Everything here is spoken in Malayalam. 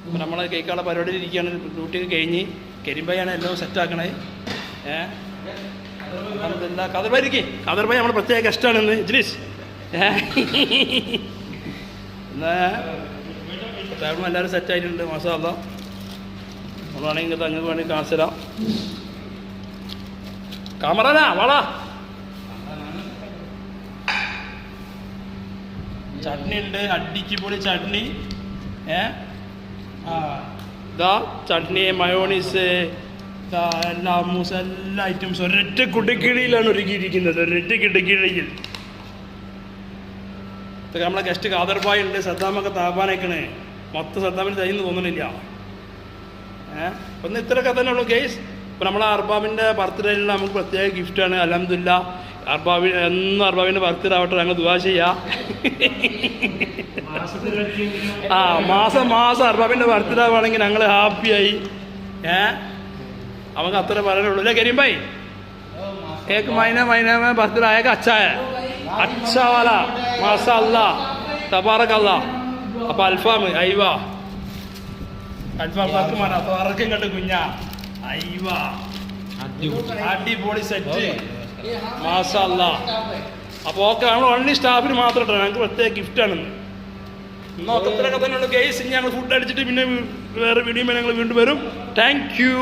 അപ്പോൾ നമ്മളെ കേൾക്കാനുള്ള പരിപാടിയിൽ ഇരിക്കുകയാണ്. ഡ്യൂട്ടിയൊക്കെ കഴിഞ്ഞ് കരിമ്പായാണ് എല്ലാം സെറ്റാക്കണേ. എന്താ കദർഭായി ഇരിക്കേ, കദർഭായി നമ്മുടെ പ്രത്യേക ഗസ്റ്റാണ് ഇന്ന് ഇജ്ലീസ്. എന്നാ ടേബിളും എല്ലാവരും സെറ്റായിട്ടുണ്ട്. മാഷാ അല്ലാഹ്. നമ്മളാണെങ്കിൽ തങ്ങൾക്ക് വേണ്ടി കാണിച്ചു തരാം. കാമറാനാ വാളാ. ചട്നി ഉണ്ട്, അടിക്ക് പൊളി ചട്നി. ഇതാ ചട്നി, മയോണീസ്, എല്ലാ മൂസ, എല്ലാ ഐറ്റംസും ഒരൊറ്റ കുട്ടിക്കിഴിയിലാണ് ഒരുക്കിയിരിക്കുന്നത്. ഒരൊറ്റ കിടക്കിഴിയിൽ ഇതൊക്കെ നമ്മളെ ഗസ്റ്റ് കാദർഭായി ഉണ്ട്. സദ്ദാമൊക്കെ താപാനേക്കണേ. മൊത്തം സദ്ദാമിന് തയ്യെന്ന് തോന്നുന്നില്ല. ഒന്ന് ഇത്രയൊക്കെ തന്നെ ഉള്ളൂ കേസ്. ഇപ്പം നമ്മളെ അർബാബിൻ്റെ ബർത്ത്ഡേയിൽ നമുക്ക് പ്രത്യേക ഗിഫ്റ്റാണ്. അൽഹംദുലില്ലാഹ്. എന്നും അർബാബിൻ്റെ ബർത്ത്ഡേ ആവട്ടെ, ഞങ്ങൾ ദുആ ചെയ്യാം. മാസം അർബാബിൻ്റെ ബർത്ത്ഡേ ആവുകയാണെങ്കിൽ ഞങ്ങൾ ഹാപ്പിയായി. നമുക്ക് അത്ര പറയാനുള്ളൂ അല്ലേ കരീം ഭായി? एक महीने में बर्थडे आएगा. अच्छा है, अच्छा वाला माशा अल्लाह तबारक अल्लाह. അപ്പോൾ അൽഫാം അയ്വാ അൽഫാം പക്കുമാന തുറക്കും കണ്ട് കുഞ്ഞാ അയ്വാ അടിപൊളി സെറ്റ് മാഷാ അല്ലാഹ്. അപ്പോൾ ഓക്കെ, നമ്മൾ ഓൺലി സ്റ്റാഫിന് മാത്രം ഇട്ടോ, ഞങ്ങൾക്ക് പ്രത്യേക ഗിഫ്റ്റാണെന്ന്. നോക്കത്തിലൊക്കെ തന്നെ ഉള്ളൂ കേസ്. ഞങ്ങൾ ഫുഡ് അടിച്ചിട്ട് പിന്നെ വേറെ വീഡിയോ ഞങ്ങൾ വീണ്ടും വരും. Thank you.